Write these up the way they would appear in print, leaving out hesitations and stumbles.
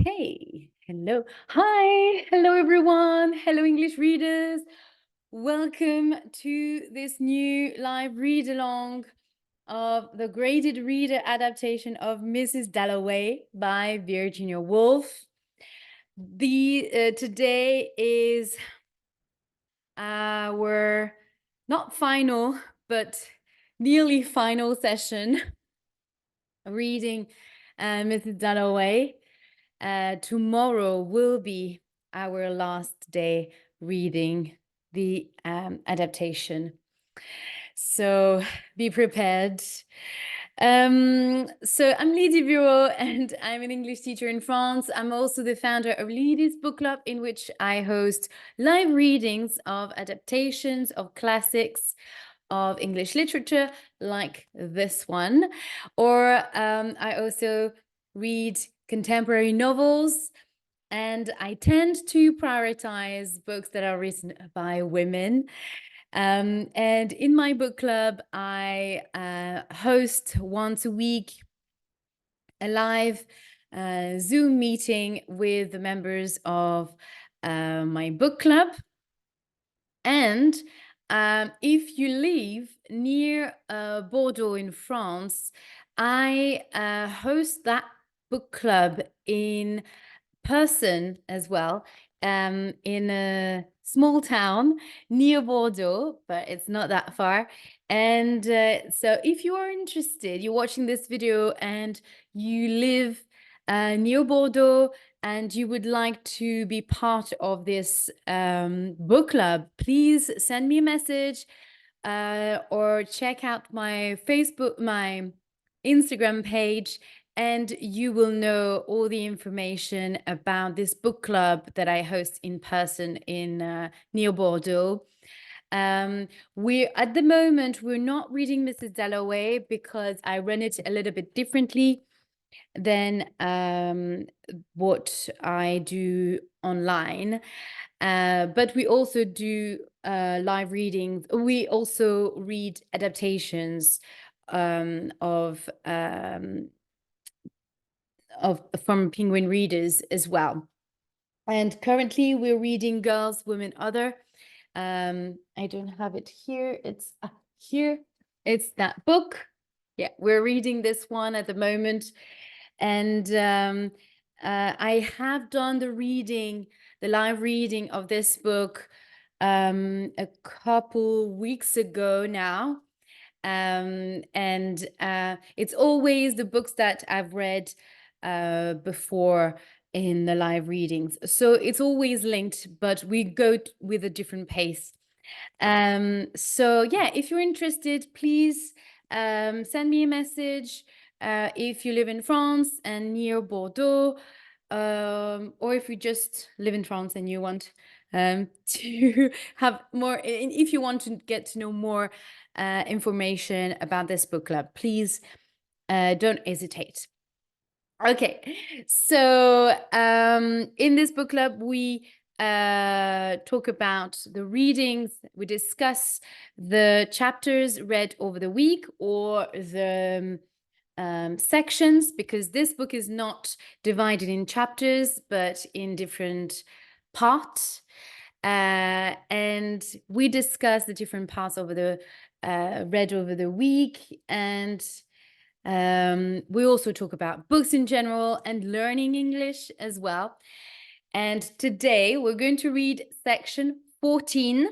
Hey, hello. Hi, hello everyone. Hello English readers. Welcome to this new live read along of the graded reader adaptation of Mrs Dalloway by Virginia Woolf. Today is our not final but nearly final session reading Mrs Dalloway. Tomorrow will be our last day reading the adaptation. So be prepared. So I'm Lydie Bureau and I'm an English teacher in France. I'm also the founder of Lydie's Book Club, in which I host live readings of adaptations of classics of English literature, like this one. Or I also read contemporary novels, and I tend to prioritize books that are written by women. And in my book club, I host once a week a live Zoom meeting with the members of my book club. And if you live near Bordeaux in France, I host that book club in person as well, in a small town near Bordeaux, but it's not that far. And so if you are interested, you're watching this video and you live near Bordeaux and you would like to be part of this book club, please send me a message or check out my Facebook, my Instagram page, and you will know all the information about this book club that I host in person in near Bordeaux. We're at the moment, we're not reading Mrs. Dalloway because I run it a little bit differently than what I do online. But we also do live readings. We also read adaptations from Penguin Readers as well. And currently we're reading Girls, Women, Other. I don't have it here. It's here. It's that book. Yeah, we're reading this one at the moment. And I have done the live reading of this book a couple weeks ago now. And it's always the books that I've read before in the live readings. So it's always linked, but we go with a different pace. So yeah, if you're interested, please send me a message if you live in France and near Bordeaux, or if you just live in France and you want to have more, if you want to get to know more information about this book club, please don't hesitate. Okay, so in this book club, we talk about the readings, we discuss the chapters read over the week or the sections, because this book is not divided in chapters, but in different parts. And we discuss the different parts over the read over the week, and we also talk about books in general and learning English as well. And today we're going to read section 14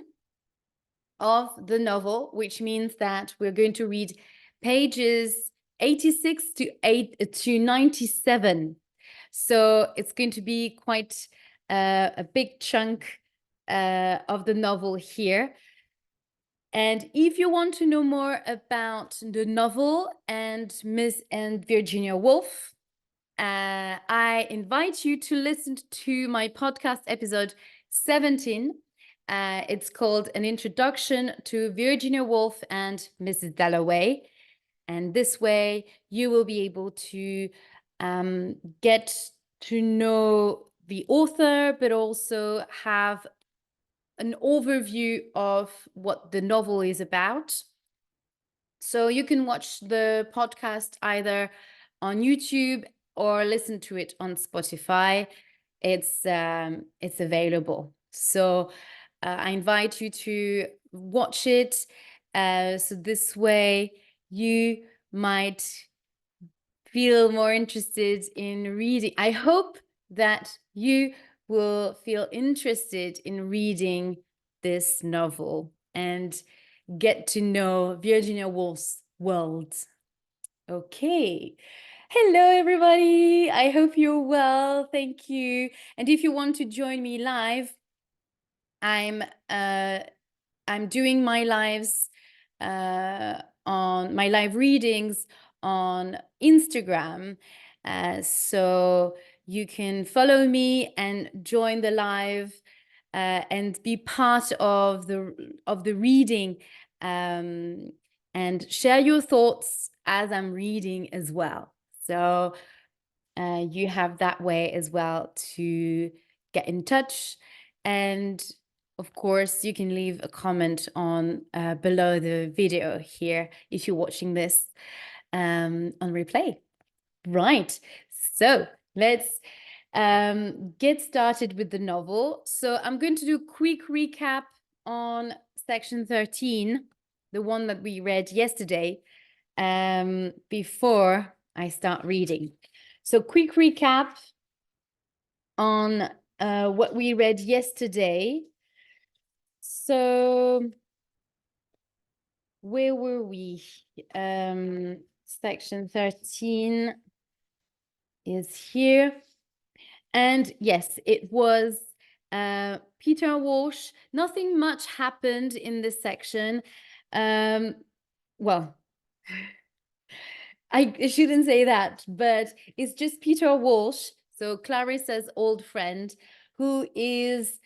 of the novel, which means that we're going to read pages 86 to 97. So it's going to be quite a big chunk of the novel here. And if you want to know more about the novel and Virginia Woolf, I invite you to listen to my podcast episode 17. It's called An Introduction to Virginia Woolf and Mrs. Dalloway. And this way you will be able to get to know the author, but also have an overview of what the novel is about. So you can watch the podcast either on YouTube or listen to it on Spotify. It's available. So I invite you to watch it. So this way you might feel more interested in reading. I hope that you will feel interested in reading this novel and get to know Virginia Woolf's world. Okay. Hello, everybody. I hope you're well. Thank you. And if you want to join me live, I'm doing my lives on my live readings on Instagram. So you can follow me and join the live and be part of the reading and share your thoughts as I'm reading as well. So you have that way as well to get in touch. And of course, you can leave a comment on below the video here if you're watching this on replay. Right. So let's get started with the novel. So I'm going to do a quick recap on section 13, the one that we read yesterday, before I start reading. So quick recap on what we read yesterday. So where were we? Section 13 is here. And yes, it was Peter Walsh. Nothing much happened in this section. Well, I shouldn't say that, but it's just Peter Walsh, so Clarissa's old friend, who is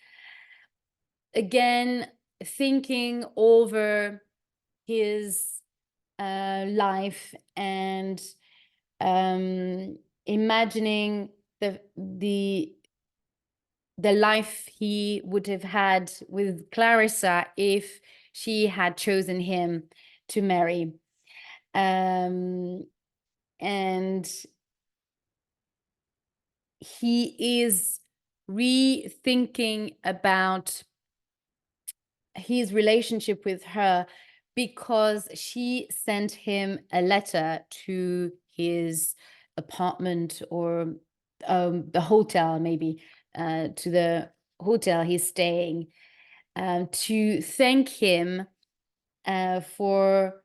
again thinking over his life and imagining the life he would have had with Clarissa if she had chosen him to marry. And he is rethinking about his relationship with her because she sent him a letter to his apartment or the hotel, maybe to the hotel he's staying, to thank him for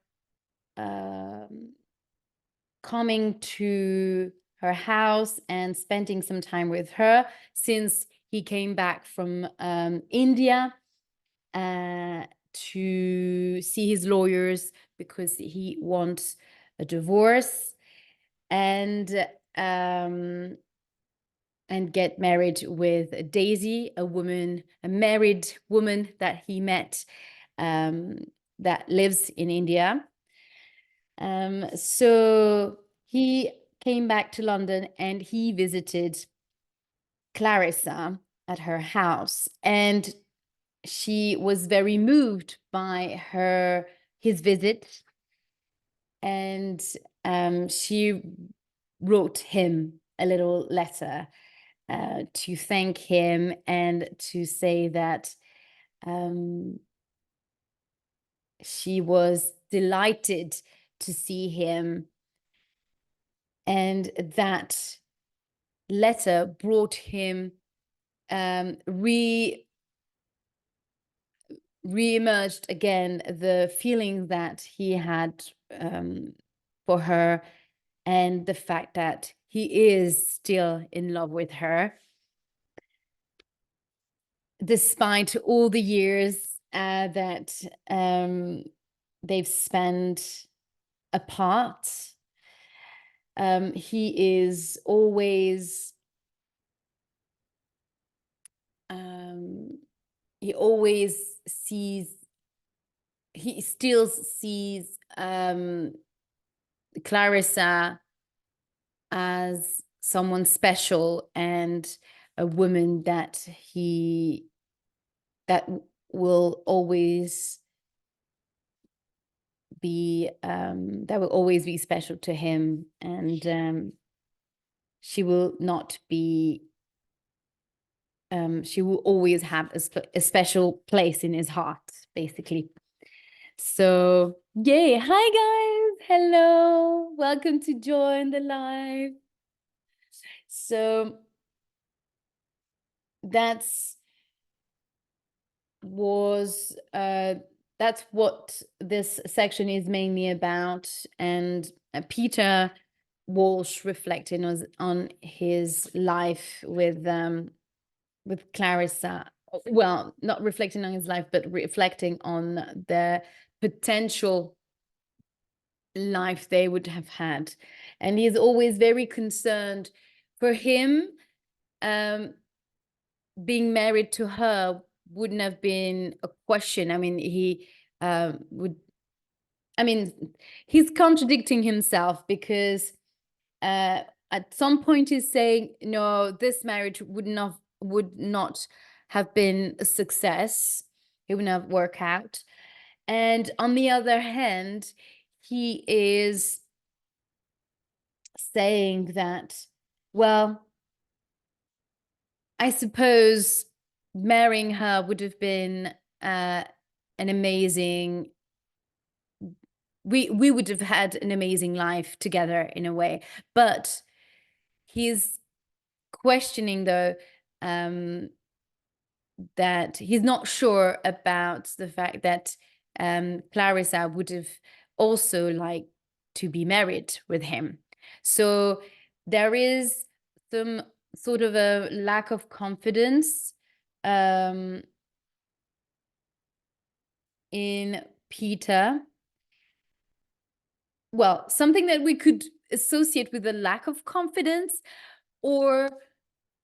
coming to her house and spending some time with her since he came back from India to see his lawyers because he wants a divorce and get married with Daisy, a married woman that he met that lives in India. So he came back to London and he visited Clarissa at her house, and she was very moved by his visit, and she wrote him a little letter to thank him and to say that she was delighted to see him, and that letter brought him re-emerged again the feeling that he had for her, and the fact that he is still in love with her despite all the years that they've spent apart. He is always he still sees Clarissa as someone special and a woman that will always be special to him. And she will not be, she will always have a special place in his heart, basically. So, yay. Hi, guys. Hello. Welcome to join the live. So, that's what this section is mainly about. And Peter Walsh reflecting on his life with Clarissa. Well, not reflecting on his life, but reflecting on the potential life they would have had. And he's always very concerned. For him, being married to her wouldn't have been a question. I mean, he he's contradicting himself, because at some point he's saying, no, this marriage would not have been a success. It would not work out. And on the other hand, he is saying that, well, I suppose marrying her would have been an amazing, we would have had an amazing life together in a way. But he's questioning, though, that he's not sure about the fact that Clarissa would have also liked to be married with him. So there is some sort of a lack of confidence in Peter. Well, something that we could associate with a lack of confidence, or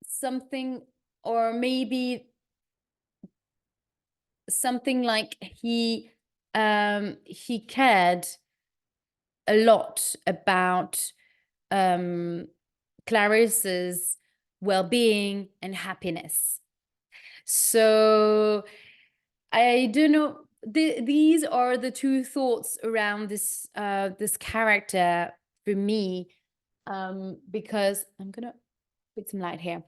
something, or maybe something like he cared a lot about Clarissa's well-being and happiness. So I don't know. These are the two thoughts around this this character for me, because I'm gonna put some light here,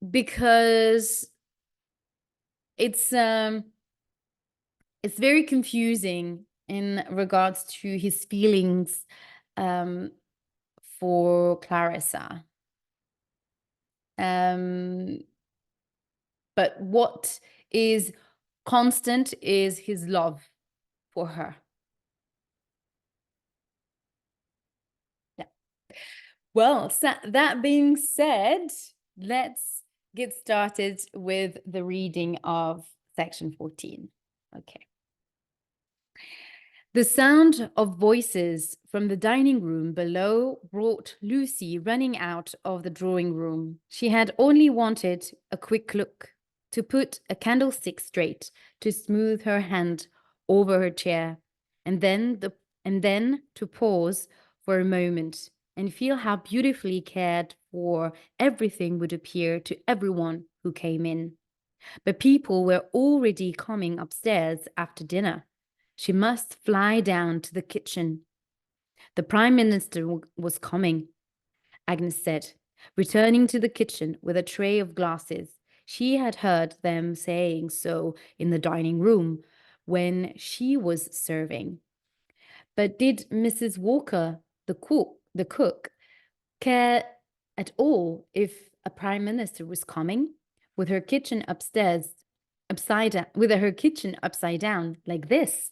because it's very confusing in regards to his feelings for Clarissa. But what is constant is his love for her. Yeah. Well, so that being said, let's get started with the reading of section 14. Okay. The sound of voices from the dining room below brought Lucy running out of the drawing room. She had only wanted a quick look, to put a candlestick straight, to smooth her hand over her chair, and then to pause for a moment and feel how beautifully cared for everything would appear to everyone who came in. But people were already coming upstairs after dinner. She must fly down to the kitchen. The Prime Minister was coming, Agnes said, returning to the kitchen with a tray of glasses. She had heard them saying so in the dining room when she was serving. But did Mrs. Walker, the cook, care at all if a Prime Minister was coming, with her kitchen upstairs, with her kitchen upside down like this?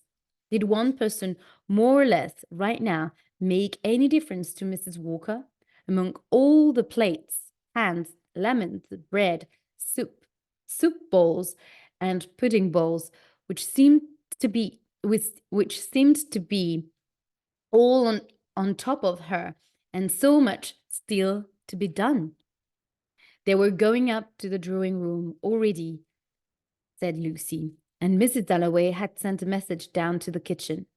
Did one person more or less right now make any difference to Mrs. Walker? Among all the plates, pans, lemons, bread, soup bowls, and pudding bowls, which seemed to be all on top of her, and so much still to be done. They were going up to the drawing room already, said Lucy, and Mrs. Dalloway had sent a message down to the kitchen.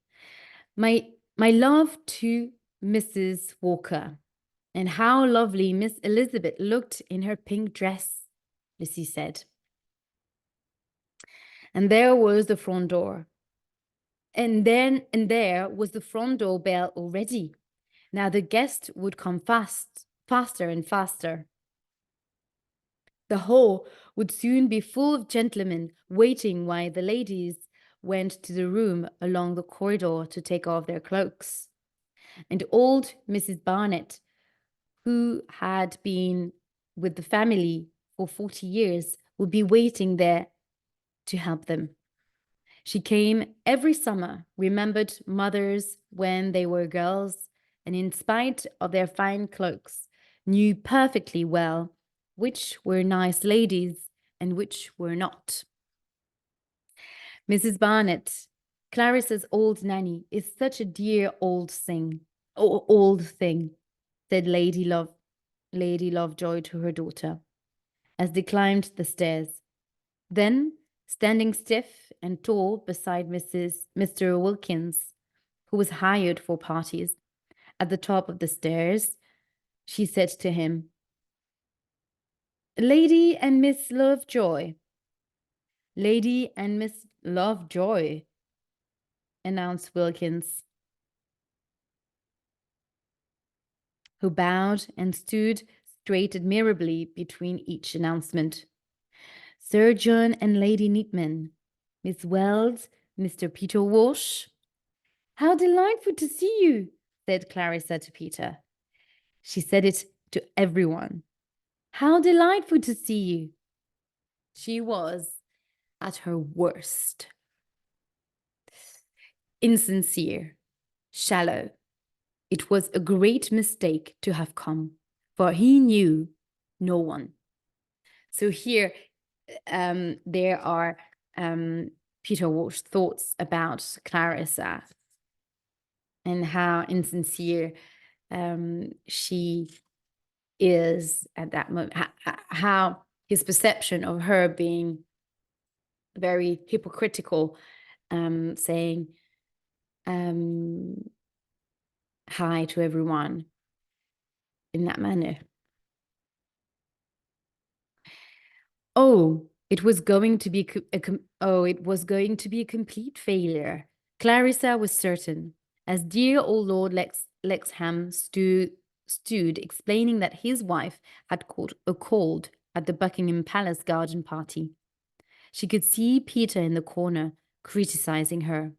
My love to Mrs. Walker. And how lovely Miss Elizabeth looked in her pink dress, Lucy said. And there was the front door. And there was the front door bell already. Now the guests would come faster and faster. The hall would soon be full of gentlemen waiting while the ladies went to the room along the corridor to take off their cloaks. And old Mrs. Barnett, who had been with the family for 40 years, would be waiting there to help them. She came every summer, remembered mothers when they were girls, and in spite of their fine cloaks, knew perfectly well which were nice ladies and which were not. Mrs. Barnett, Clarissa's old nanny, is such a dear old thing, said Lady Lovejoy to her daughter, as they climbed the stairs. Then, standing stiff and tall beside Mr. Wilkins, who was hired for parties, at the top of the stairs, she said to him, "Lady and Miss Lovejoy." "Lady and Miss Lovejoy," announced Wilkins, who bowed and stood straight admirably between each announcement. "Sir John and Lady Neatman, Miss Wells, Mr. Peter Walsh." "How delightful to see you," said Clarissa to Peter. She said it to everyone. "How delightful to see you." She was at her worst. Insincere, shallow. It was a great mistake to have come, for he knew no one. So here there are Peter Walsh's thoughts about Clarissa and how insincere she is at that moment, how his perception of her being very hypocritical, saying hi to everyone in that manner. It was going to be a complete failure. Clarissa was certain, as dear old Lord Lexham stood explaining that his wife had caught a cold at the Buckingham Palace garden party. She could see Peter in the corner, criticizing her.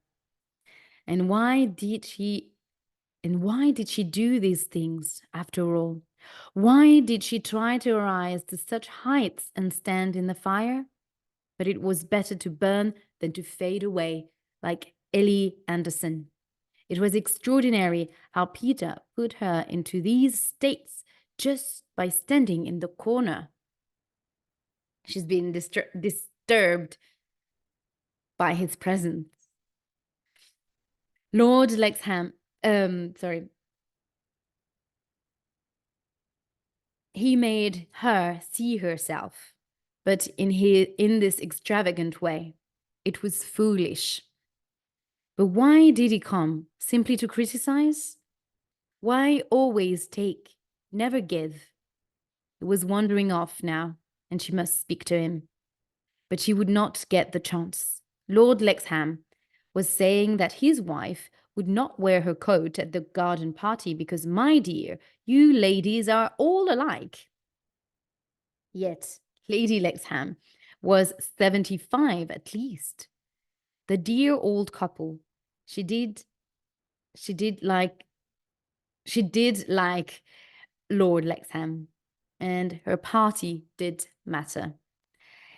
And why did she do these things, after all? Why did she try to rise to such heights and stand in the fire? But it was better to burn than to fade away like Ellie Anderson. It was extraordinary how Peter put her into these states just by standing in the corner. She's been disturbed by his presence. Lord Lexham, he made her see herself, but in this extravagant way. It was foolish. But why did he come? Simply to criticize? Why always take, never give? It was wandering off now, and she must speak to him. But she would not get the chance. Lord Lexham was saying that his wife would not wear her coat at the garden party because, my dear, you ladies are all alike. Yet Lady Lexham was 75 at least. The dear old couple, she did like Lord Lexham, and her party did matter.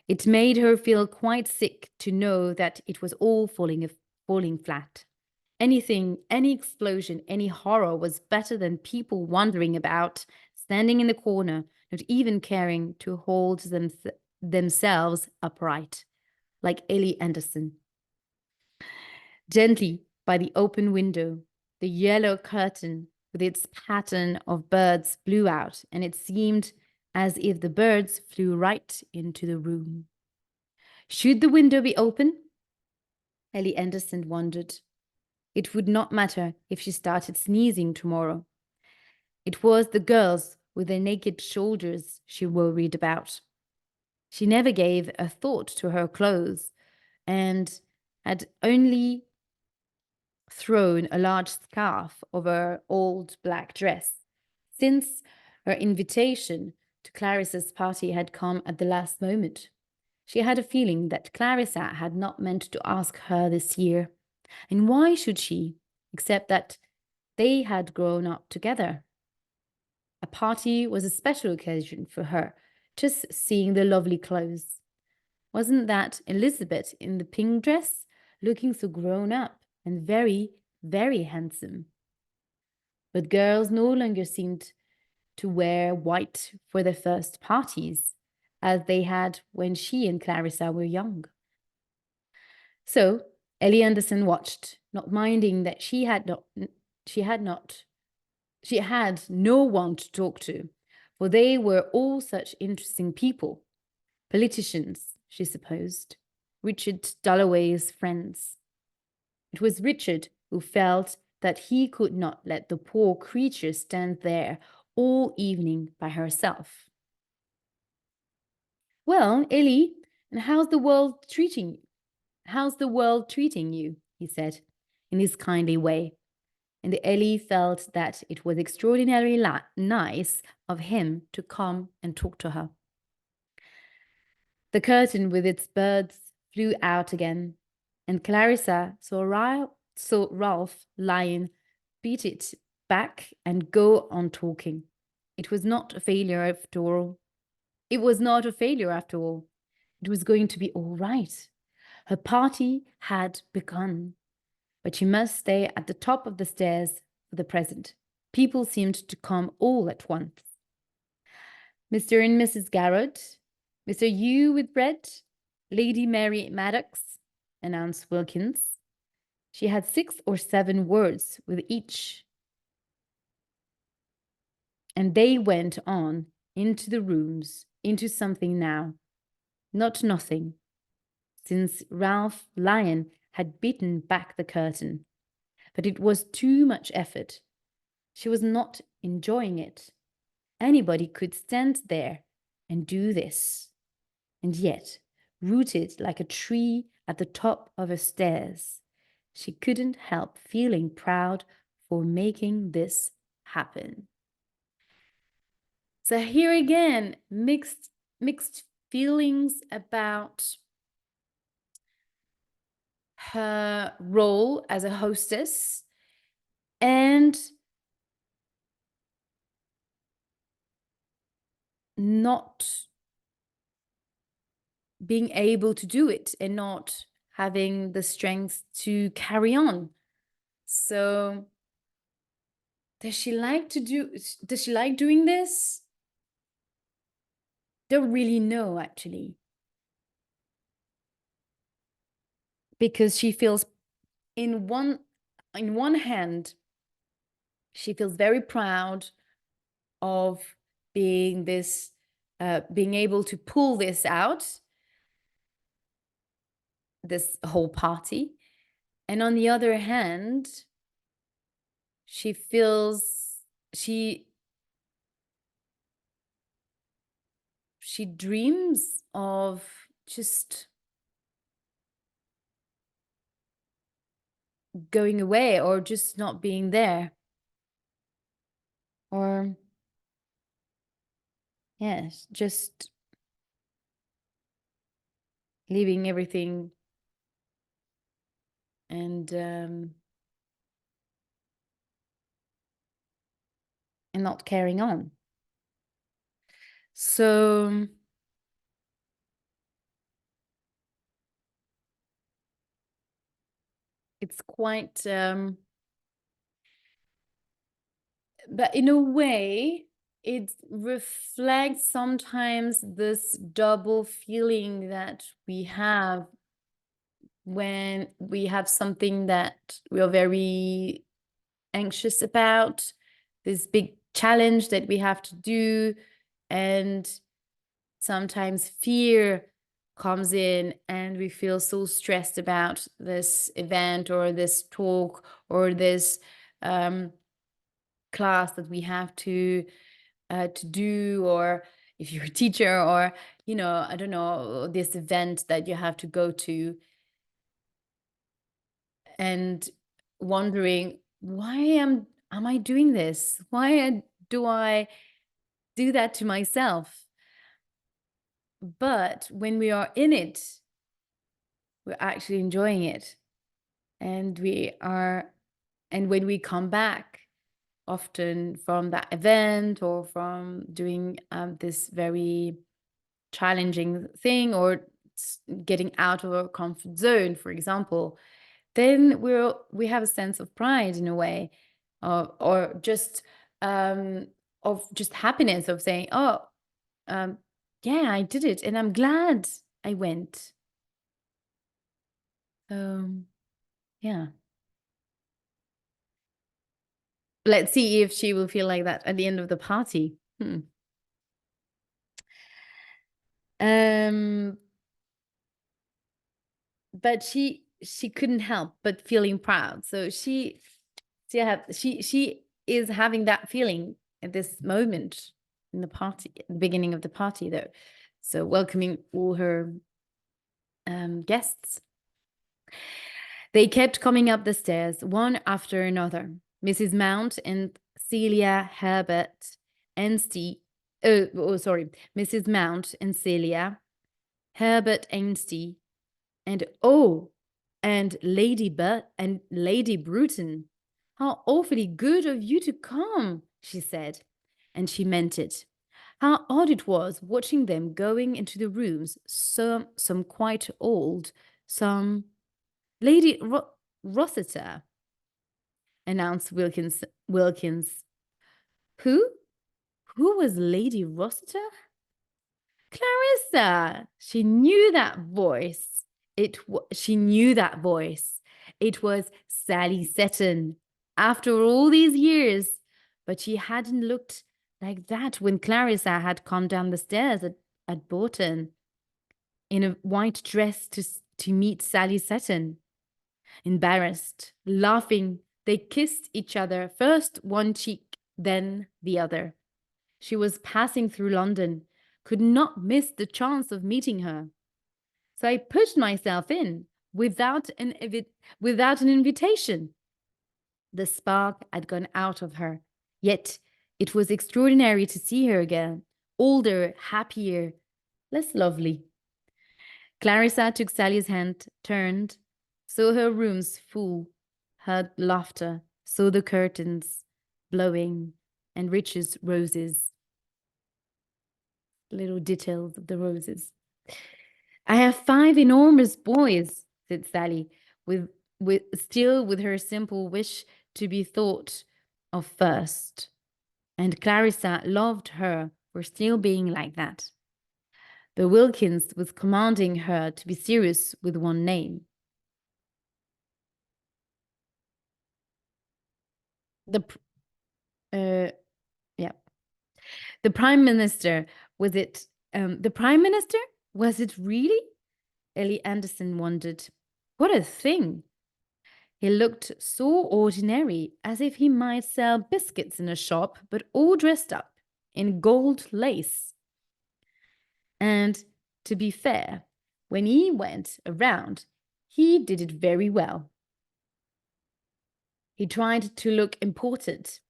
It made her feel quite sick to know that it was all falling flat. Anything, any explosion, any horror was better than people wandering about, standing in the corner, not even caring to hold themselves upright, like Ellie Anderson. Gently, by the open window, the yellow curtain with its pattern of birds blew out, and it seemed as if the birds flew right into the room. Should the window be open? Ellie Anderson wondered. It would not matter if she started sneezing tomorrow. It was the girls with their naked shoulders she worried about. She never gave a thought to her clothes and had only thrown a large scarf over her old black dress, since her invitation to Clarissa's party had come at the last moment. She had a feeling that Clarissa had not meant to ask her this year. And why should she, except that they had grown up together? A party was a special occasion for her, just seeing the lovely clothes. Wasn't that Elizabeth in the pink dress, looking so grown up and very, very handsome? But girls no longer seemed to wear white for their first parties, as they had when she and Clarissa were young. So Ellie Anderson watched, not minding that she had no one to talk to, for they were all such interesting people. Politicians, she supposed, Richard Dalloway's friends. It was Richard who felt that he could not let the poor creature stand there all evening by herself. Well, Ellie, and how's the world treating you? How's the world treating you? He said, in his kindly way. And Ellie felt that it was extraordinarily nice of him to come and talk to her. The curtain with its birds flew out again, and Clarissa saw Ralph Lyon beat it back and go on talking. It was not a failure after all. It was not a failure after all. It was going to be all right. Her party had begun, but she must stay at the top of the stairs for the present. People seemed to come all at once. Mr. and Mrs. Garrett, Mr. Hugh with bread, Lady Mary Maddox, announced Wilkins. She had 6 or 7 words with each. And they went on into the rooms, into something now, not nothing, since Ralph Lyon had beaten back the curtain. But it was too much effort. She was not enjoying it. Anybody could stand there and do this, and yet, rooted like a tree at the top of her stairs, she couldn't help feeling proud for making this happen. So here again, mixed feelings about her role as a hostess and not being able to do it and not having the strength to carry on. So does she like doing this? Don't really know, actually. Because she feels in one hand, she feels very proud of being this, being able to pull this out, this whole party. And on the other hand, she feels she dreams of just going away or just not being there. Or, yes, just leaving everything and not carrying on. So it's quite, but in a way, it reflects sometimes this double feeling that we have when we have something that we are very anxious about, this big challenge that we have to do, and sometimes fear comes in and we feel so stressed about this event or this talk or this class that we have to do, or if you're a teacher, or I don't know, this event that you have to go to. And wondering, why am I doing this? Why do I do that to myself? But when we are in it, we're actually enjoying it. And when we come back often from that event or from doing this very challenging thing, or getting out of our comfort zone, for example, then we have a sense of pride in a way, or just of just happiness of saying, oh, yeah, I did it and I'm glad I went. Yeah. Let's see if she will feel like that at the end of the party. But she couldn't help but feeling proud. So she is having that feeling at this moment in the party, at the beginning of the party, though. So welcoming all her guests. They kept coming up the stairs, one after another. Mrs. Mount and Celia Herbert Ainsty. Mrs. Mount and Celia Herbert Ainsty, and Lady Bruton. How awfully good of you to come, she said, and she meant it. How odd it was watching them going into the rooms, some quite old, some Lady Rossiter, announced Wilkins. Who? Who was Lady Rossiter? Clarissa. She knew that voice. She knew that voice. It was Sally Seton. After all these years, but she hadn't looked like that when Clarissa had come down the stairs at Borton in a white dress to meet Sally Seton. Embarrassed, laughing, they kissed each other, first one cheek, then the other. She was passing through London, could not miss the chance of meeting her. So I pushed myself in without an invitation. The spark had gone out of her, yet it was extraordinary to see her again, older, happier, less lovely. Clarissa took Sally's hand, turned, saw her rooms full, heard laughter, saw the curtains blowing, and Richard's roses. Little details of the roses. I have 5 enormous boys, said Sally, with her simple wish to be thought of first. And Clarissa loved her for still being like that. But Wilkins was commanding her to be serious with one name. The Prime Minister, was it the Prime Minister? Was it really? Ellie Anderson wondered. What a thing! He looked so ordinary, as if he might sell biscuits in a shop, but all dressed up in gold lace. And to be fair, when he went around, he did it very well. He tried to look important.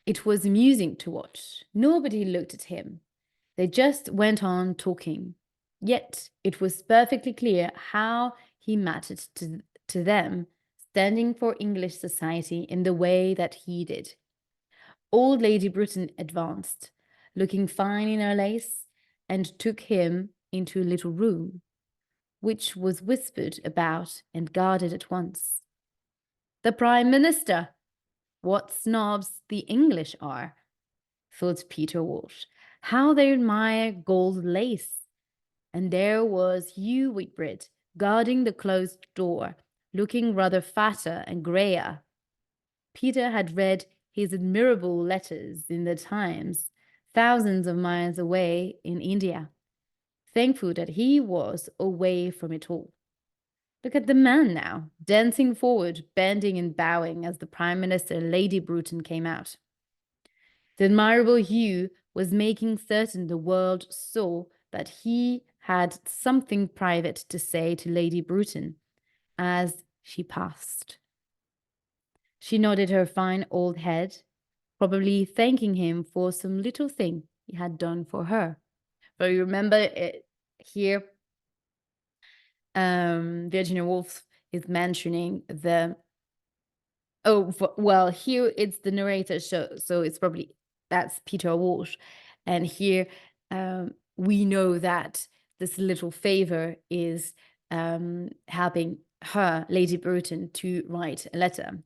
It was amusing to watch. Nobody looked at him. They just went on talking. Yet it was perfectly clear how he mattered to them, standing for English society in the way that he did. Old Lady Bruton advanced, looking fine in her lace, and took him into a little room, which was whispered about and guarded at once. The Prime Minister! What snobs the English are, thought Peter Walsh. How they admire gold lace. And there was Hugh Whitbread, guarding the closed door, looking rather fatter and greyer. Peter had read his admirable letters in the Times, thousands of miles away in India, thankful that he was away from it all. Look at the man now, dancing forward, bending and bowing as the Prime Minister, Lady Bruton, came out. The admirable Hugh was making certain the world saw that he had something private to say to Lady Bruton as she passed. She nodded her fine old head, probably thanking him for some little thing he had done for her. So you remember it here, Virginia Woolf is mentioning the, well, here it's the narrator show, so it's probably, that's Peter Walsh. And here we know that this little favor is helping her, Lady Burton, to write a letter,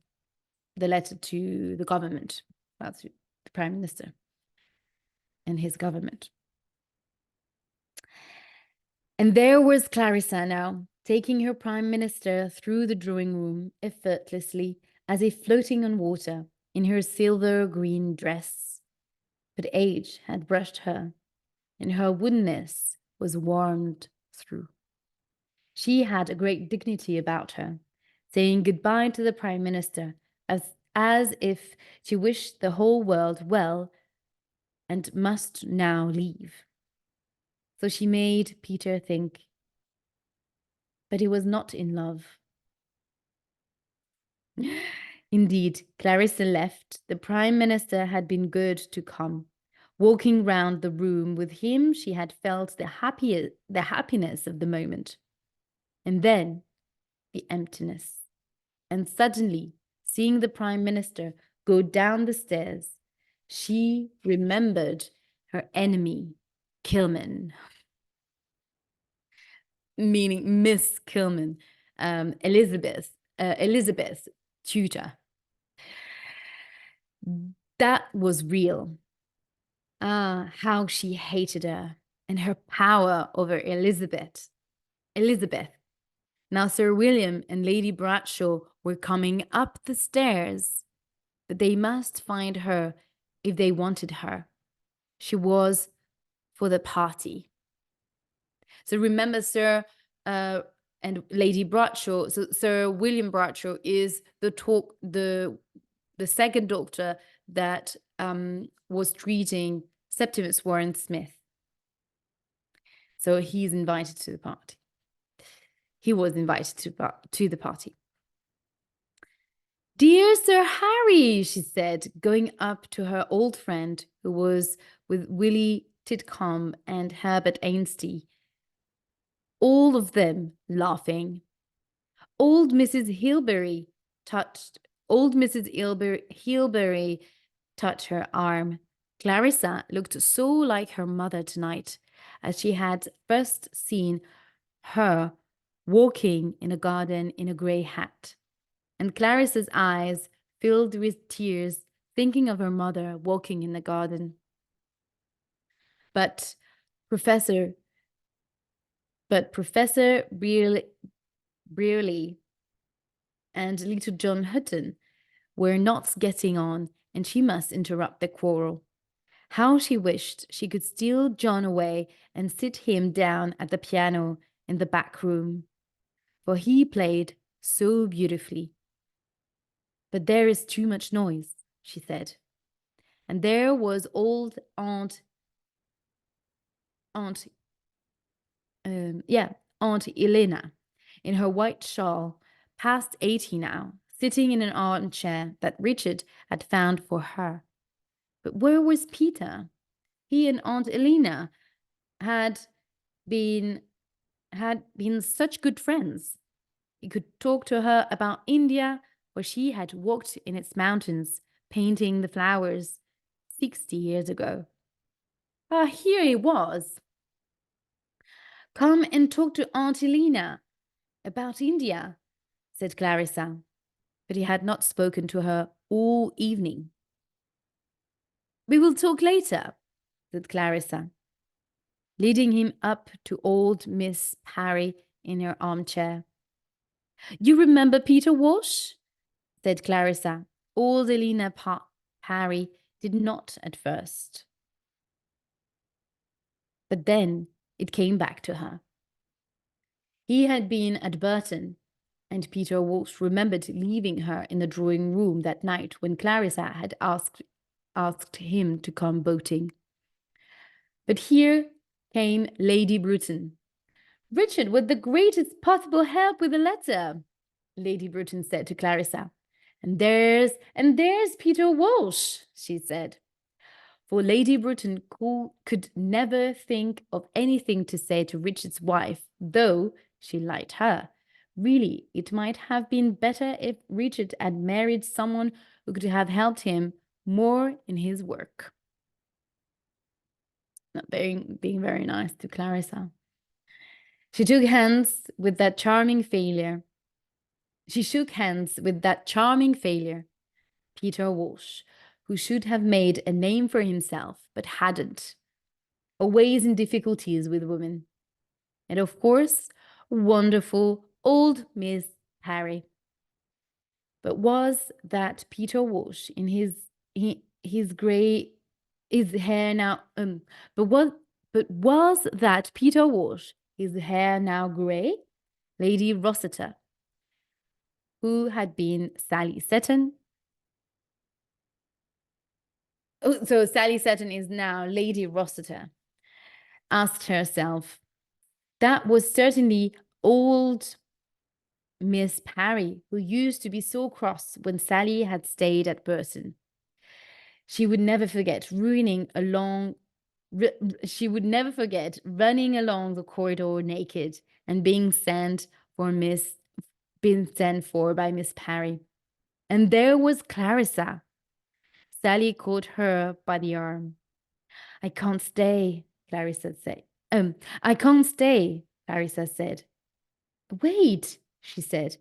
the letter to the government, well, to the Prime Minister and his government. And there was Clarissa now, taking her Prime Minister through the drawing room effortlessly, as if floating on water, in her silver green dress. But age had brushed her, and her woodenness was warmed through. She had a great dignity about her, saying goodbye to the Prime Minister, as if she wished the whole world well and must now leave. So she made Peter think, but he was not in love. Indeed, Clarissa left. The Prime Minister had been good to come. Walking round the room with him, she had felt the happiness of the moment. And then the emptiness. And suddenly, seeing the Prime Minister go down the stairs, she remembered her enemy, Kilman. Meaning Miss Kilman, Elizabeth tutor. That was real. Ah, how she hated her and her power over Elizabeth. Now Sir William and Lady Bradshaw were coming up the stairs, but they must find her if they wanted her. She was for the party. So remember, Sir and Lady Bradshaw. So Sir William Bradshaw is the second doctor that was treating Septimus Warren Smith. So he's invited to the party. He was invited to the party. Dear Sir Harry, she said, going up to her old friend who was with Willie Titcombe and Herbert Ainsty, all of them laughing. Old Mrs. Hilbery touched her arm. Clarissa looked so like her mother tonight, as she had first seen her walking in a garden in a grey hat. And Clarissa's eyes filled with tears, thinking of her mother walking in the garden. But Professor Brearley and little John Hutton were not getting on, and she must interrupt the quarrel. How she wished she could steal John away and sit him down at the piano in the back room, for he played so beautifully. But there is too much noise, she said. And there was old Aunt Elena, in her white shawl, past 80 now, sitting in an armchair that Richard had found for her. But where was Peter? He and Aunt Elena had been such good friends. He could talk to her about India, where she had walked in its mountains, painting the flowers 60 years ago. Ah, here he was. Come and talk to Aunt Elena about India, said Clarissa, but he had not spoken to her all evening. We will talk later, said Clarissa, leading him up to old Miss Parry in her armchair. You remember Peter Walsh? Said Clarissa. Old Elena Parry did not at first. But then it came back to her. He had been at Burton, and Peter Walsh remembered leaving her in the drawing room that night when Clarissa had asked him to come boating. But here came Lady Bruton. Richard, with the greatest possible help with a letter, Lady Bruton said to Clarissa. And there's Peter Walsh, she said. For Lady Bruton could never think of anything to say to Richard's wife, though she liked her. Really, it might have been better if Richard had married someone who could have helped him more in his work. Not being very nice to Clarissa. She shook hands with that charming failure. Peter Walsh, who should have made a name for himself, but hadn't. Always in difficulties with women. And of course, wonderful old Miss Harry. But was that Peter Walsh in his grey, his hair now, but was that Peter Walsh, his hair now grey? Lady Rossiter, who had been Sally Seton. Oh, so Sally Seton is now Lady Rossiter, asked herself. That was certainly old Miss Parry, who used to be so cross when Sally had stayed at Burton. She would never forget running along the corridor naked and being sent for by Miss Parry. And there was Clarissa. Sally caught her by the arm. I can't stay, Clarissa said. I can't stay, Clarissa said. Wait, she said,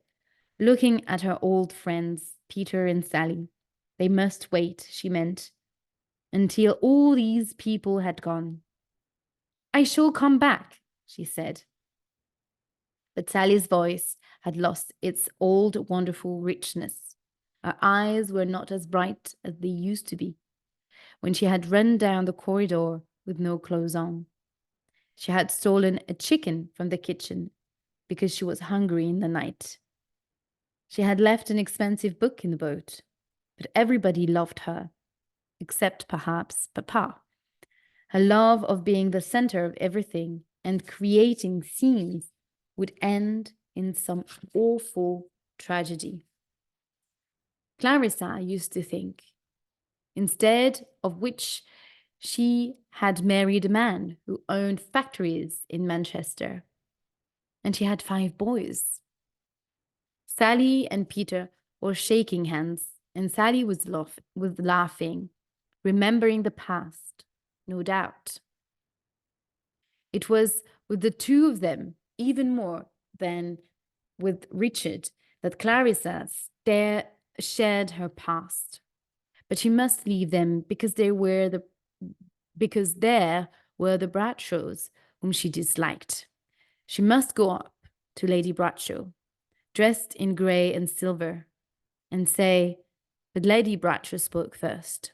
looking at her old friends, Peter and Sally. They must wait, she meant, until all these people had gone. I shall come back, she said. But Sally's voice had lost its old wonderful richness. Her eyes were not as bright as they used to be when she had run down the corridor with no clothes on. She had stolen a chicken from the kitchen because she was hungry in the night. She had left an expensive book in the boat, but everybody loved her, except perhaps Papa. Her love of being the center of everything and creating scenes would end in some awful tragedy. Clarissa used to think, instead of which she had married a man who owned factories in Manchester, and she had 5 boys. Sally and Peter were shaking hands, and Sally was laughing, remembering the past, no doubt. It was with the two of them, even more than with Richard, that Clarissa shared her past. But she must leave them because there were the Bradshaws whom she disliked. She must go up to Lady Bradshaw, dressed in grey and silver, and say, but Lady Bradshaw spoke first.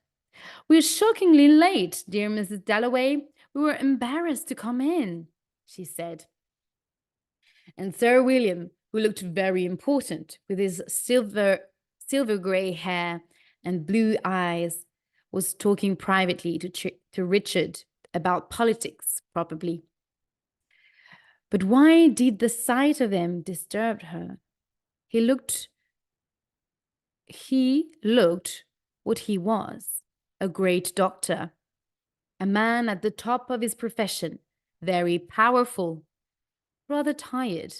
We're shockingly late, dear Mrs. Dalloway. We were embarrassed to come in, she said. And Sir William, who looked very important with his silver grey hair and blue eyes, was talking privately to Richard about politics, probably. But why did the sight of him disturb her? He looked what he was, a great doctor, a man at the top of his profession, very powerful, rather tired.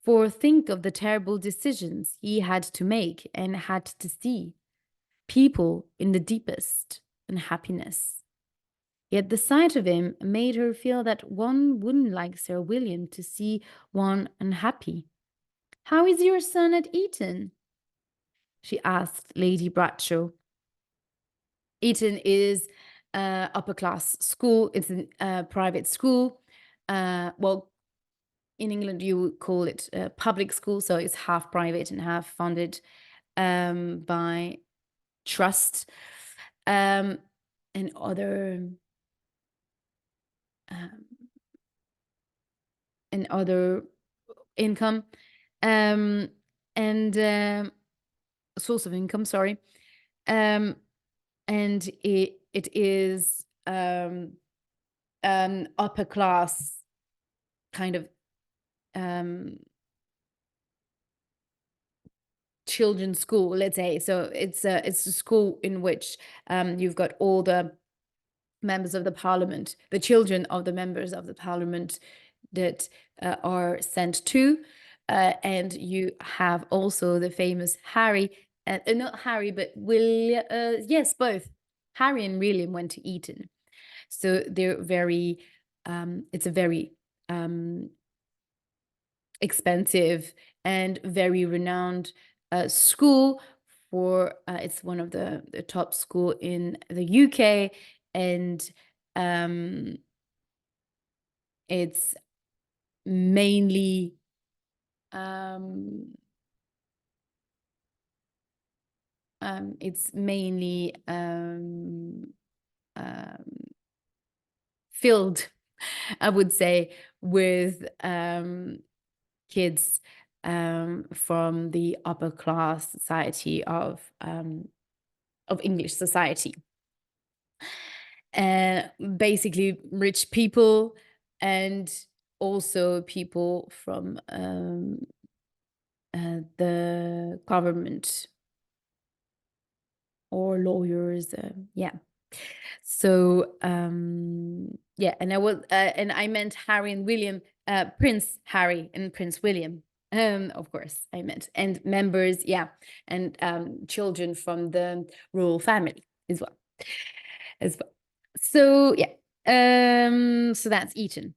For think of the terrible decisions he had to make and had to see. People in the deepest unhappiness. Yet the sight of him made her feel that one wouldn't like Sir William to see one unhappy. How is your son at Eton? She asked Lady Bradshaw. Eton is upper class school. It's a private school. Well, in England, you would call it a public school. So it's half private and half funded by trust and other income and source of income, sorry. And it is upper class kind of children's school, let's say. So it's a school in which you've got all the members of the parliament, the children of the members of the parliament that are sent to. And you have also the famous Harry, not Harry, but William. Yes, both. Harry and William went to Eton. So they're very, it's a very expensive and very renowned school for, it's one of the top school in the UK, and it's mainly filled, I would say, with kids from the upper class society of English society. Basically rich people, and also people from the government or lawyers. Yeah. So yeah, and I meant Harry and William, Prince Harry and Prince William. Of course, I meant, and members, yeah, and children from the royal family as well. So yeah, so that's Eton.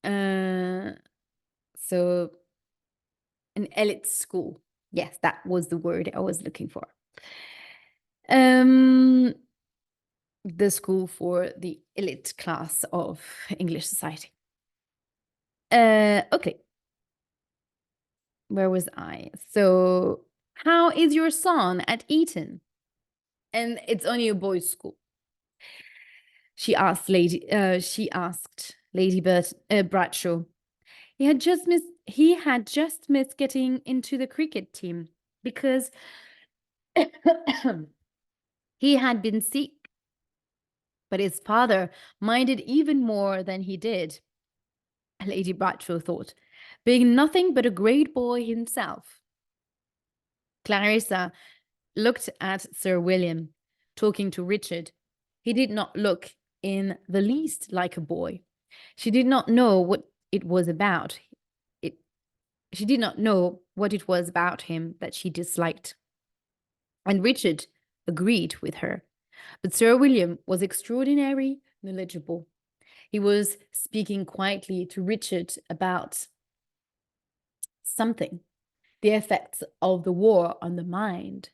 So an elite school. Yes, that was the word I was looking for. The school for the elite class of English society. Okay. Where was I? So, how is your son at Eton? And it's only a boys' school. She asked Lady Bradshaw. He had just missed getting into the cricket team because he had been sick. But his father minded even more than he did, Lady Bradshaw thought, being nothing but a great boy himself. Clarissa looked at Sir William, talking to Richard. He did not look in the least like a boy. She did not know what it was about. She did not know what it was about him that she disliked. And Richard agreed with her. But Sir William was extraordinarily knowledgeable. He was speaking quietly to Richard about something, the effects of the war on the mind.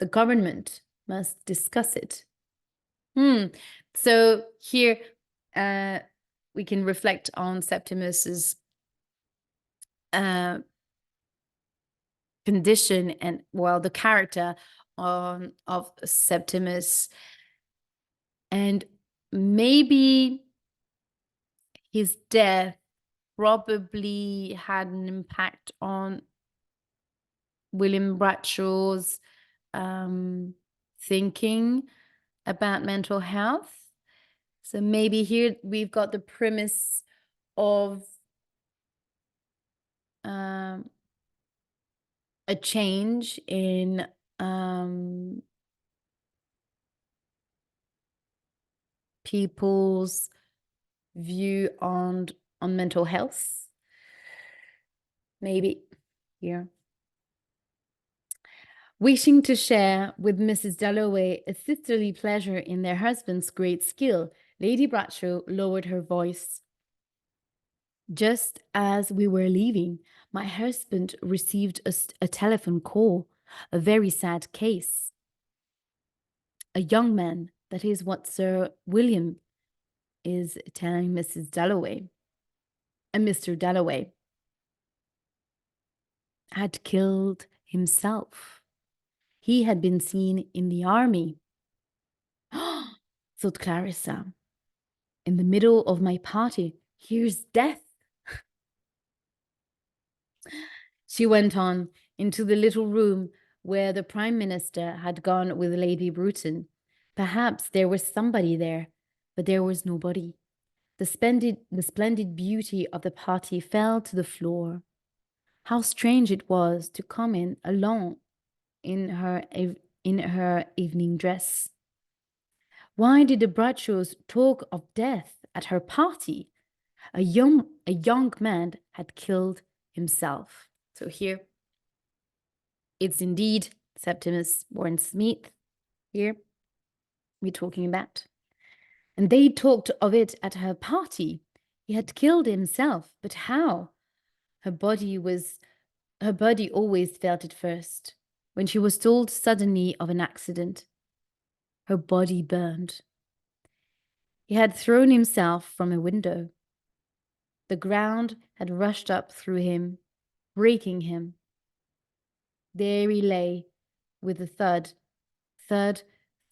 The government must discuss it. So here we can reflect on Septimus's condition and, well, the character of Septimus, and maybe his death probably had an impact on William Bradshaw's thinking about mental health. So maybe here we've got the premise of a change in people's view on mental health. Maybe here. Wishing to share with Mrs. Dalloway a sisterly pleasure in their husband's great skill, Lady Bradshaw lowered her voice. Just as we were leaving, my husband received a telephone call, a very sad case. A young man, that is what Sir William is telling Mrs. Dalloway, and Mr. Dalloway had killed himself. He had been seen in the army. Thought Clarissa. In the middle of my party, here's death. She went on into the little room where the Prime Minister had gone with Lady Bruton. Perhaps there was somebody there, but there was nobody. The splendid beauty of the party fell to the floor. How strange it was to come in alone in her evening dress. Why did the Bradshaws talk of death at her party? A young man had killed himself. So here, it's indeed Septimus Warren-Smith here we're talking about. And they talked of it at her party. He had killed himself, but how? Her body always felt it first. When she was told suddenly of an accident, her body burned. He had thrown himself from a window. The ground had rushed up through him, breaking him. There he lay, with a thud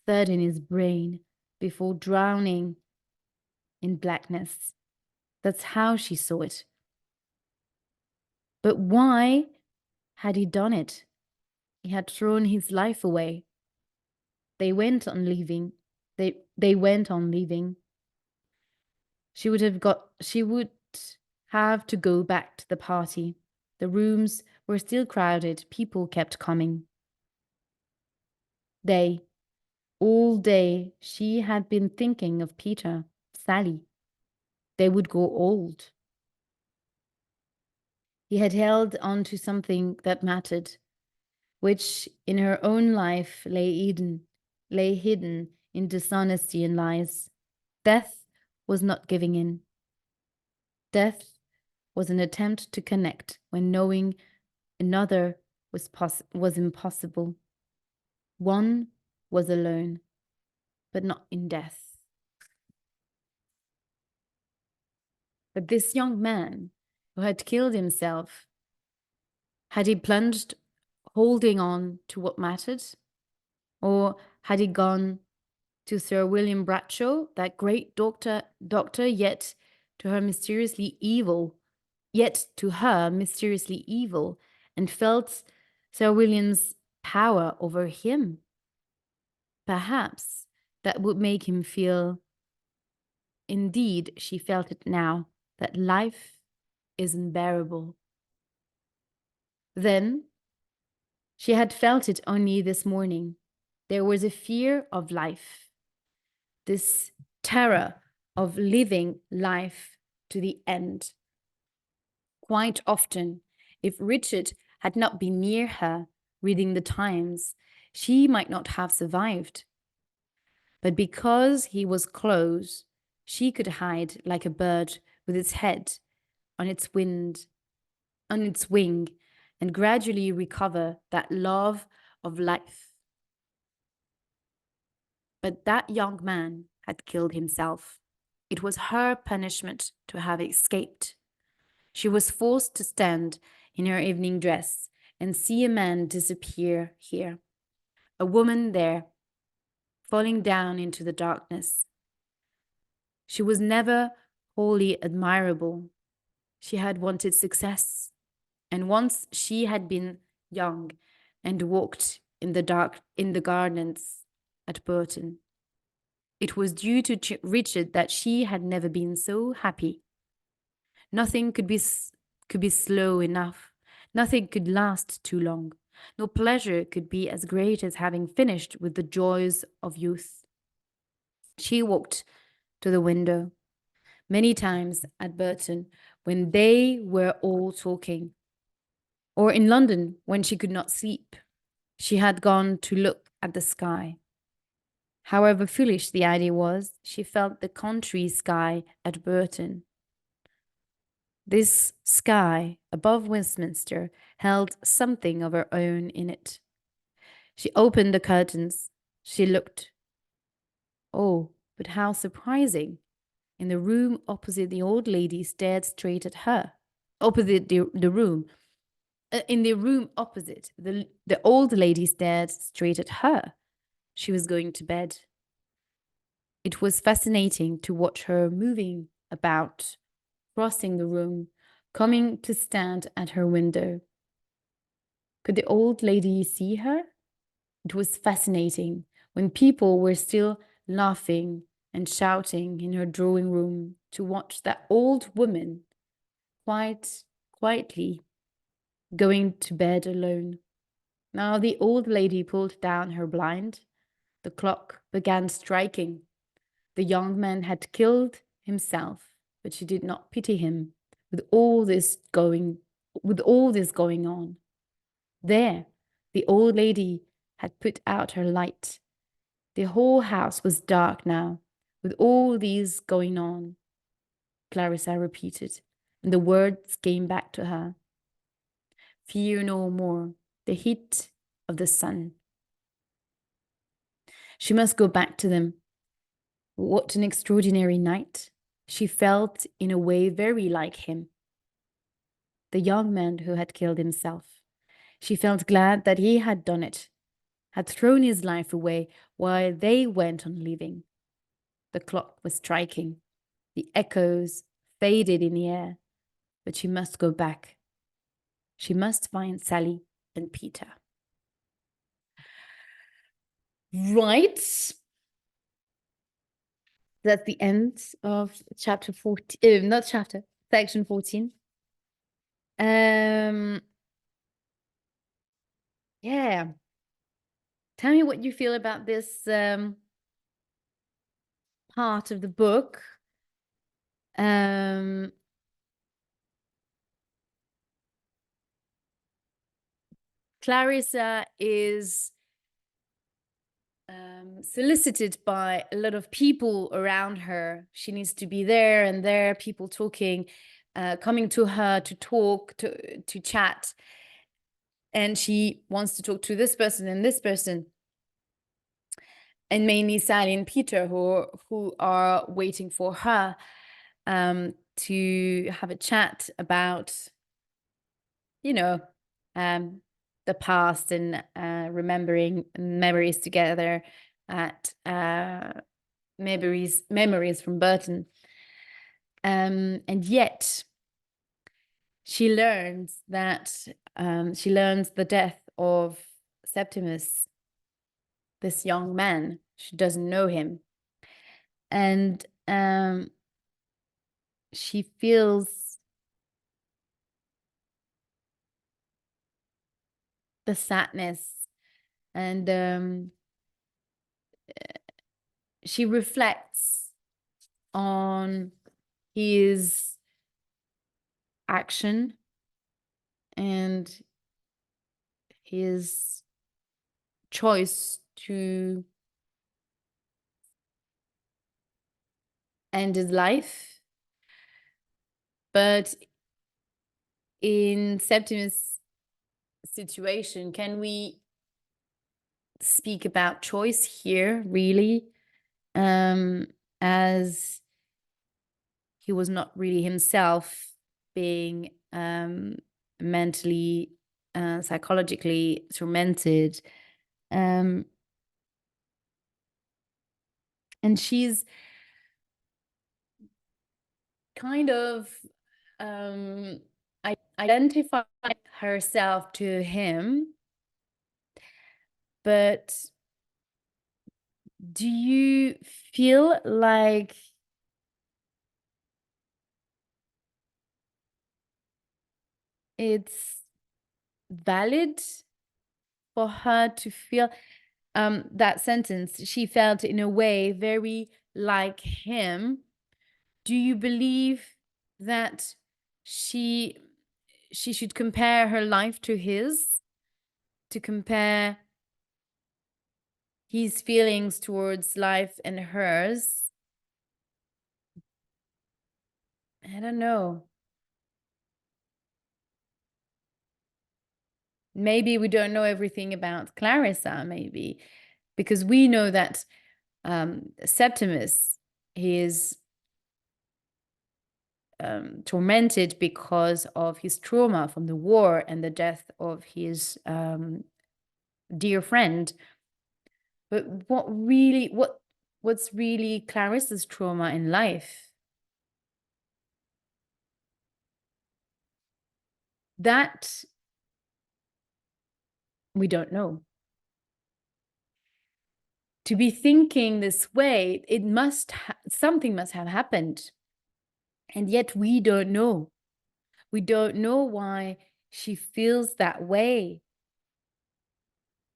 in his brain, before drowning in blackness. That's how she saw it. But why had he done it? He had thrown his life away. They went on leaving. They went on leaving. She would have to go back to the party. The rooms were still crowded. People kept coming. All day, she had been thinking of Peter, Sally. They would grow old. He had held on to something that mattered, which in her own life lay hidden in dishonesty and lies. Death was not giving in. Death was an attempt to connect when knowing another was impossible. One was alone, but not in death. But this young man who had killed himself, had he plunged holding on to what mattered? Or had he gone to Sir William Bradshaw, that great doctor, yet to her mysteriously evil, and felt Sir William's power over him? Perhaps that would make him feel, indeed she felt it now, that life is unbearable. Then she had felt it only this morning. There was a fear of life, this terror of living life to the end. Quite often, if Richard had not been near her, reading the Times, she might not have survived. But because he was close, she could hide like a bird with its head on its wing, and gradually recover that love of life. But that young man had killed himself. It was her punishment to have escaped. She was forced to stand in her evening dress and see a man disappear here, a woman there, falling down into the darkness. She was never wholly admirable. She had wanted success, and once she had been young and walked in the gardens at Burton. It was due to Richard that she had never been so happy. Nothing could be slow enough. Nothing could last too long. No pleasure could be as great as having finished with the joys of youth. She walked to the window many times at Burton when they were all talking, or in London when she could not sleep. She had gone to look at the sky. However foolish the idea was, she felt the country sky at Burton. This sky above Westminster held something of her own in it. She opened the curtains. She looked. Oh, but how surprising! In the room opposite, the old lady stared straight at her. Opposite the room. In the room opposite, the old lady stared straight at her. She was going to bed. It was fascinating to watch her moving about, crossing the room, coming to stand at her window. Could the old lady see her? It was fascinating when people were still laughing and shouting in her drawing room to watch that old woman quietly going to bed alone. Now the old lady pulled down her blind. The clock began striking. The young man had killed himself, but she did not pity him with all this going on. There, the old lady had put out her light. The whole house was dark now, with all these going on. Clarissa repeated, and the words came back to her. Fear no more, the heat of the sun. She must go back to them. What an extraordinary night. She felt in a way very like him, the young man who had killed himself. She felt glad that he had done it, had thrown his life away while they went on living. The clock was striking. The echoes faded in the air, but she must go back. She must find Sally and Peter. Right. That's the end of chapter 14, not chapter, section 14. Yeah. Tell me what you feel about this part of the book. Clarissa is solicited by a lot of people around her. She needs to be there and there, people talking, coming to her to talk, to chat. And she wants to talk to this person and this person. And mainly Sally and Peter who are waiting for her to have a chat about, you know, the past and remembering memories together at memories from Burton. And yet she learns that the death of Septimus, this young man. She doesn't know him. And she feels the sadness, and she reflects on his action and his choice to end his life. But in Septimus' situation, can we speak about choice here, really? As he was not really himself, being mentally, psychologically tormented. And she's kind of identified herself to him. But do you feel like it's valid for her to feel that sentence? She felt in a way very like him. Do you believe that she should compare her life to his, to compare his feelings towards life and hers? I don't know. Maybe we don't know everything about Clarissa, maybe, because we know that Septimus is tormented because of his trauma from the war and the death of his dear friend. But what's really Clarissa's trauma in life? That we don't know. To be thinking this way, something must have happened. And yet we don't know. We don't know why she feels that way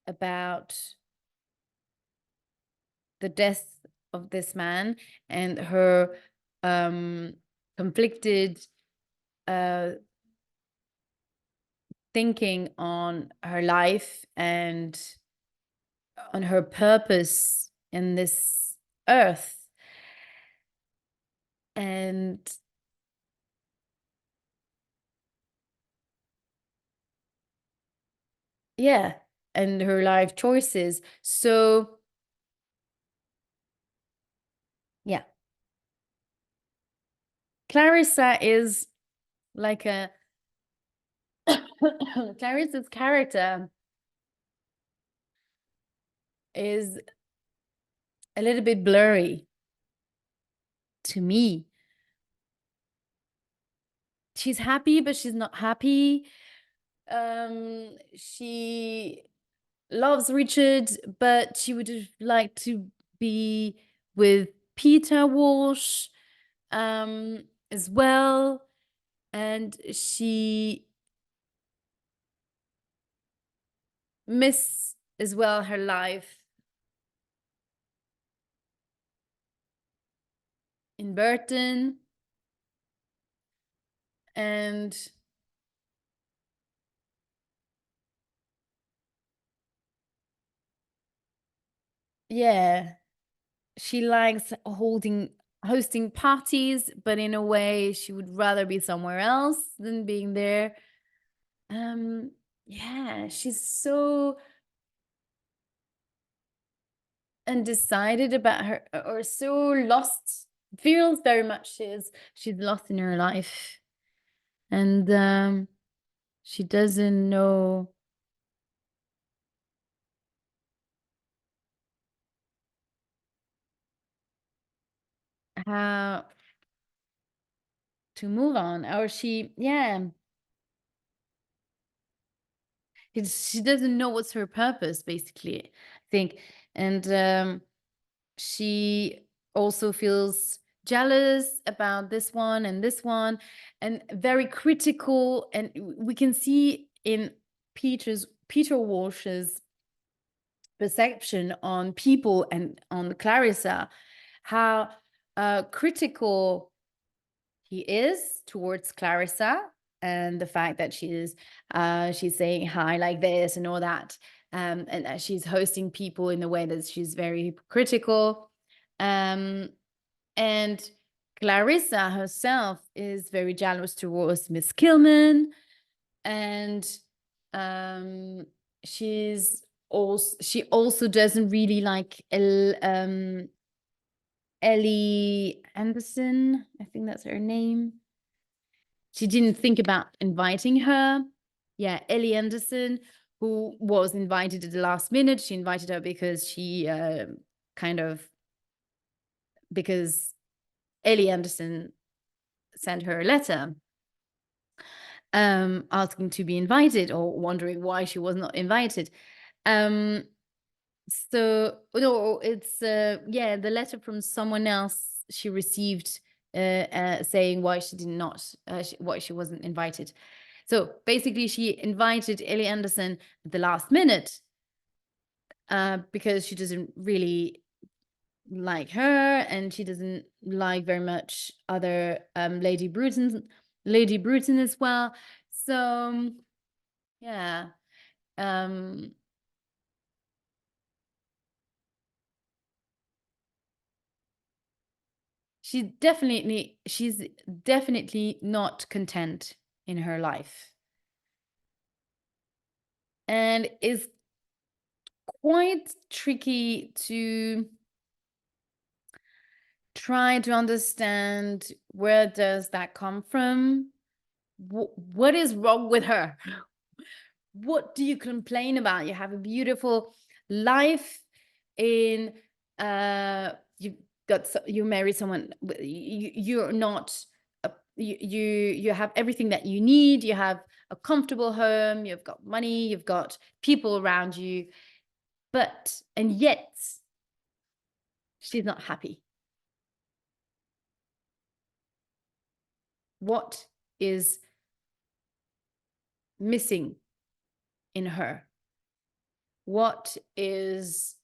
about the death of this man and her conflicted uh, thinking on her life and on her purpose in this earth. And yeah, and her life choices. So yeah, Clarissa is like a Clarissa's character is a little bit blurry to me. She's happy, but she's not happy. She loves Richard, but she would have liked to be with Peter Walsh as well. And she miss as well her life in Burton. And yeah, she likes hosting parties, but in a way she would rather be somewhere else than being there. Um, yeah, she's so undecided about her, or so lost. Feels very much she's lost in her life, and she doesn't know how to move on, or she doesn't know what's her purpose, basically, I think. And she also feels jealous about this one, and very critical. And we can see in Peter Walsh's perception on people and on Clarissa how critical he is towards Clarissa, and the fact that she's saying hi like this and all that, and that she's hosting people in the way that she's very critical, and Clarissa herself is very jealous towards Miss Kilman, and um, she also doesn't really like Ellie Anderson, I think that's her name. She didn't think about inviting her. Yeah, Ellie Anderson, who was invited at the last minute. She invited her because because Ellie Anderson sent her a letter asking to be invited, or wondering why she was not invited. Um, so no, it's yeah, the letter from someone else she received saying why she did not why she wasn't invited. So basically she invited Ellie Anderson at the last minute because she doesn't really like her, and she doesn't like very much other Lady Bruton as well. So yeah, um she's definitely not content in her life, and is quite tricky to try to understand where does that come from. What is wrong with her? What do you complain about? You have a beautiful life in you you married someone, you're not you have everything that you need, you have a comfortable home, you've got money, you've got people around you, and yet she's not happy. What is missing in her? What is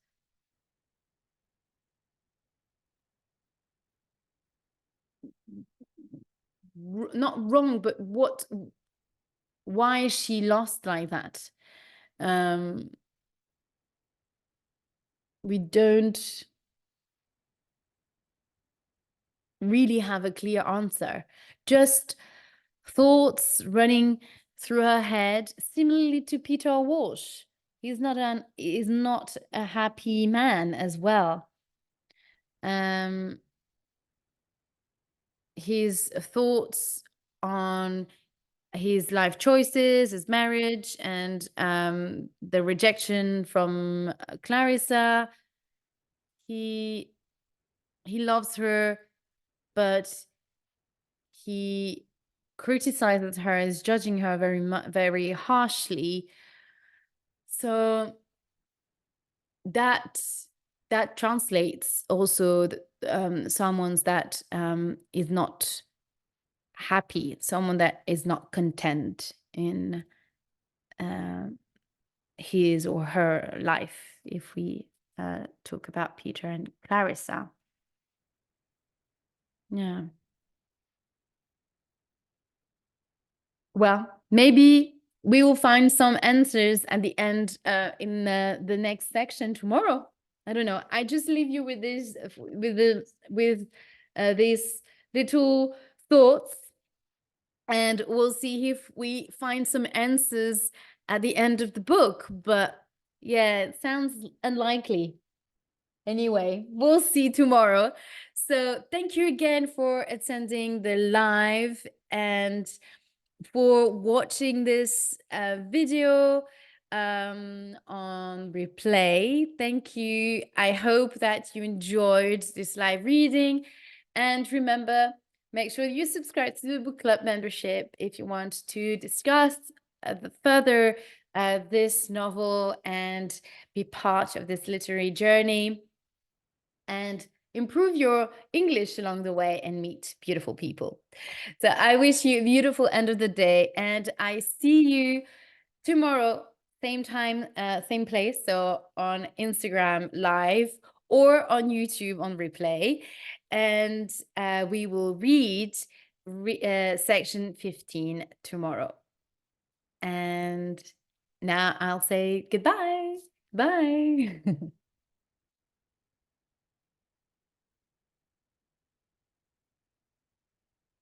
not wrong, but why is she lost like that? We don't really have a clear answer. Just thoughts running through her head, similarly to Peter Walsh. He's not a happy man as well. His thoughts on his life choices, his marriage, and the rejection from Clarissa. He loves her, but he criticizes her, is judging her very harshly. So that translates also someone's that is not happy, someone that is not content in his or her life, if we talk about Peter and Clarissa. Yeah. Well, maybe we will find some answers at the end in the next section tomorrow. I don't know. I just leave you with this, with these little thoughts, and we'll see if we find some answers at the end of the book. But yeah, it sounds unlikely. Anyway, we'll see tomorrow. So thank you again for attending the live and for watching this video on replay. Thank you. I hope that you enjoyed this live reading. And remember, make sure you subscribe to the book club membership if you want to discuss further this novel and be part of this literary journey and improve your English along the way and meet beautiful people. So I wish you a beautiful end of the day, and I see you tomorrow, same time, same place. So on Instagram live or on YouTube on replay. And we will read section 15 tomorrow. And now I'll say goodbye. Bye.